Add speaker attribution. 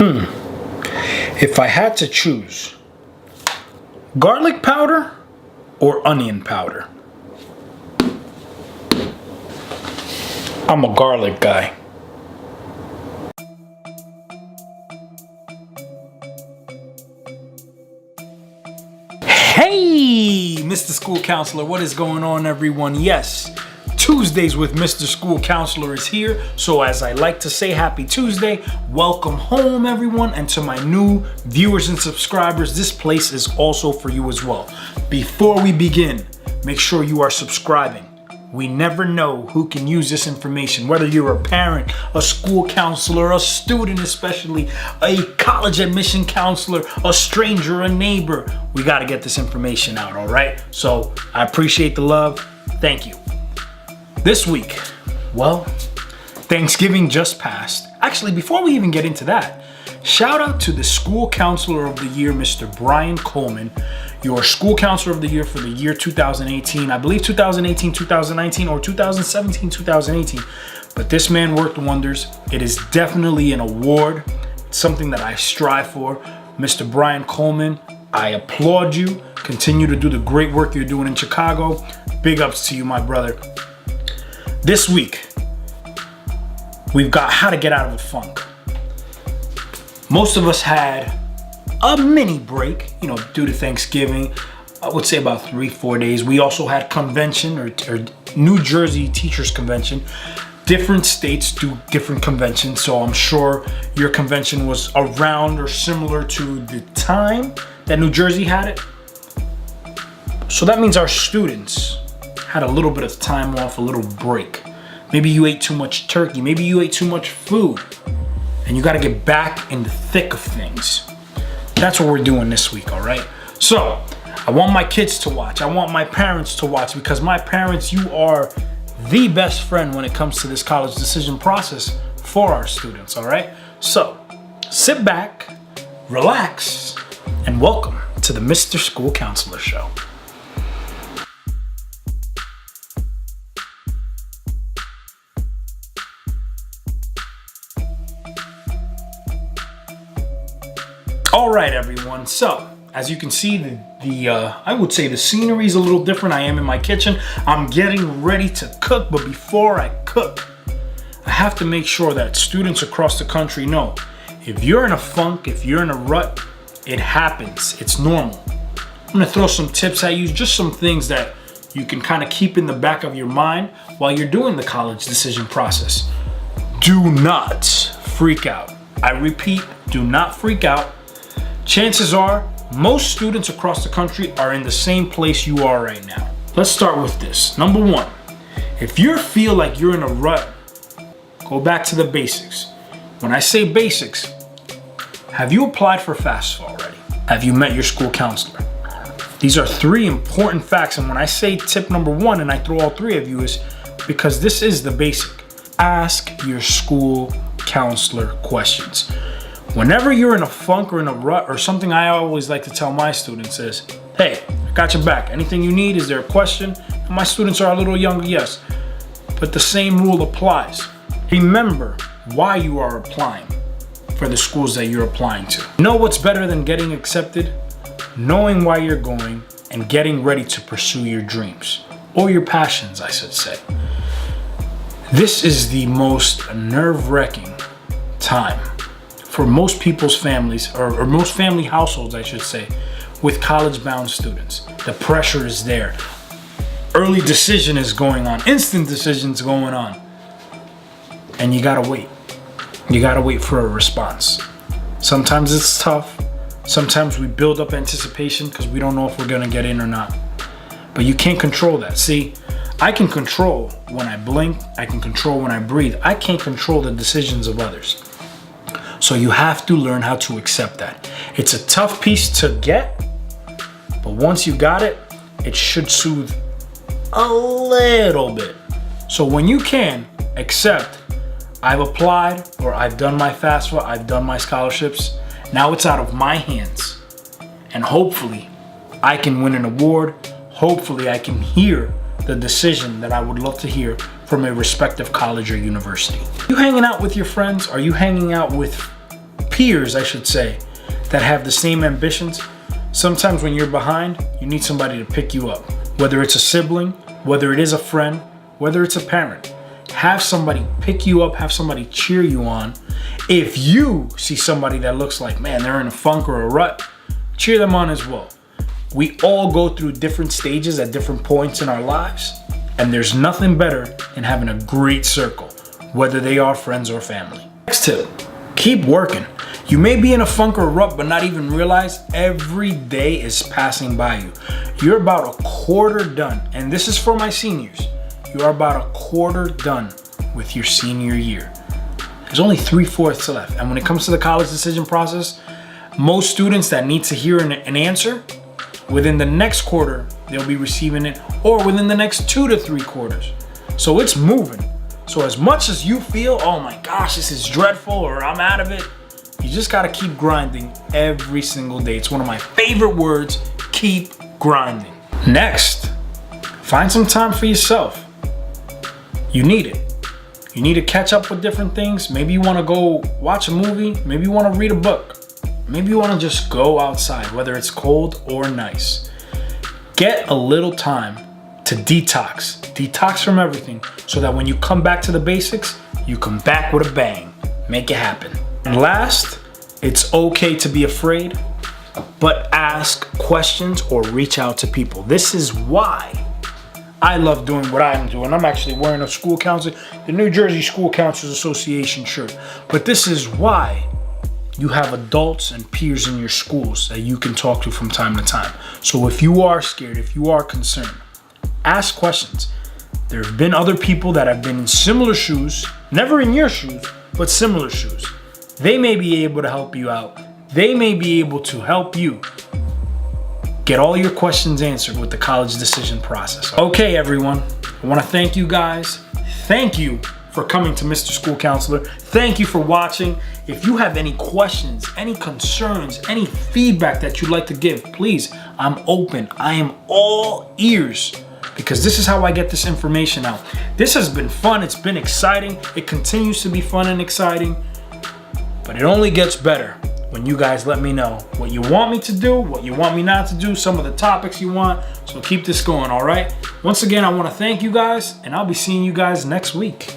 Speaker 1: If I had to choose garlic powder or onion powder, I'm a garlic guy. Hey, Mr. School Counselor, what is going on, everyone? Yes, Tuesdays with Mr. School Counselor is here. So as I like to say, happy Tuesday. Welcome home, everyone. And to my new viewers and subscribers, this place is also for you as well. Before we begin, make sure you are subscribing. We never know who can use this information, whether you're a parent, a school counselor, a student, especially a college admission counselor, a stranger, a neighbor. We got to get this information out, all right? So I appreciate the love. Thank you. This week, well, Thanksgiving just passed. Actually, before we even get into that, shout out to the School Counselor of the Year, Mr. Brian Coleman, your School Counselor of the Year for the year 2018. I believe 2018, 2019, or 2017, 2018. But this man worked wonders. It is definitely an award. It's something that I strive for. Mr. Brian Coleman, I applaud you. Continue to do the great work you're doing in Chicago. Big ups to you, my brother. This week, we've got how to get out of the funk. Most of us had a mini break, due to Thanksgiving. I would say about 3-4 days. We also had convention or New Jersey Teachers Convention. Different states do different conventions, so I'm sure your convention was around or similar to the time that New Jersey had it. So that means our students had a little bit of time off, a little break. Maybe you ate too much turkey. Maybe you ate too much food. And you got to get back in the thick of things. That's what we're doing this week, all right? So I want my kids to watch. I want my parents to watch, because my parents, you are the best friend when it comes to this college decision process for our students, all right? So sit back, relax, and welcome to the Mr. School Counselor Show. All right, everyone. So, as you can see, I would say the scenery is a little different. I am in my kitchen. I'm getting ready to cook, but before I cook, I have to make sure that students across the country know, if you're in a funk, if you're in a rut, it happens. It's normal. I'm gonna throw some tips at you, just some things that you can kind of keep in the back of your mind while you're doing the college decision process. Do not freak out. I repeat, do not freak out. Chances are, most students across the country are in the same place you are right now. Let's start with this. Number one, if you feel like you're in a rut, go back to the basics. When I say basics, have you applied for FAFSA already? Have you met your school counselor? These are three important facts, and when I say tip number one, and I throw all three of you, is because this is the basic. Ask your school counselor questions. Whenever you're in a funk or in a rut, or something I always like to tell my students is, hey, I got your back. Anything you need, is there a question? And my students are a little younger, yes, but the same rule applies. Remember why you are applying for the schools that you're applying to. Know what's better than getting accepted? Knowing why you're going and getting ready to pursue your dreams, or your passions, I should say. This is the most nerve-wracking time for most people's families, or most family households, I should say, with college-bound students. The pressure is there. Early decision is going on. Instant decisions going on. And you gotta wait. You gotta wait for a response. Sometimes it's tough. Sometimes we build up anticipation because we don't know if we're gonna get in or not. But you can't control that. See, I can control when I blink. I can control when I breathe. I can't control the decisions of others. So you have to learn how to accept that. It's a tough piece to get, but once you got it, it should soothe a little bit. So when you can accept, I've applied, or I've done my FAFSA, I've done my scholarships, now it's out of my hands. And hopefully I can win an award. Hopefully I can hear the decision that I would love to hear from a respective college or university. Are you hanging out with your friends? Are you hanging out with peers, I should say, that have the same ambitions. Sometimes when you're behind, you need somebody to pick you up. Whether it's a sibling, whether it is a friend, whether it's a parent. Have somebody pick you up, have somebody cheer you on. If you see somebody that looks like, man, they're in a funk or a rut, cheer them on as well. We all go through different stages at different points in our lives, and there's nothing better than having a great circle, whether they are friends or family. Next tip, keep working. You may be in a funk or a rut, but not even realize every day is passing by you. You're about a quarter done, and this is for my seniors. You are about a quarter done with your senior year. There's only 3/4 left, and when it comes to the college decision process, most students that need to hear an answer, within the next quarter, they'll be receiving it, or within the next 2 to 3 quarters. So it's moving. So as much as you feel, oh my gosh, this is dreadful, or I'm out of it, you just gotta keep grinding every single day. It's one of my favorite words, keep grinding. Next, find some time for yourself. You need it. You need to catch up with different things. Maybe you wanna go watch a movie. Maybe you wanna read a book. Maybe you wanna just go outside, whether it's cold or nice. Get a little time to detox. Detox from everything so that when you come back to the basics, you come back with a bang. Make it happen. And last, it's okay to be afraid, but ask questions or reach out to people. This is why I love doing what I'm doing. I'm actually wearing a school counselor, the New Jersey School Counselors Association shirt. But this is why you have adults and peers in your schools that you can talk to from time to time. So if you are scared, if you are concerned, ask questions. There have been other people that have been in similar shoes, never in your shoes, but similar shoes. They may be able to help you out. They may be able to help you get all your questions answered with the college decision process. Okay, everyone, I want to thank you guys. Thank you for coming to Mr. School Counselor. Thank you for watching. If you have any questions, any concerns, any feedback that you'd like to give, please, I'm open. I am all ears, because this is how I get this information out. This has been fun. It's been exciting. It continues to be fun and exciting, but it only gets better when you guys let me know what you want me to do, what you want me not to do, some of the topics you want. So keep this going, all right? Once again, I want to thank you guys, and I'll be seeing you guys next week.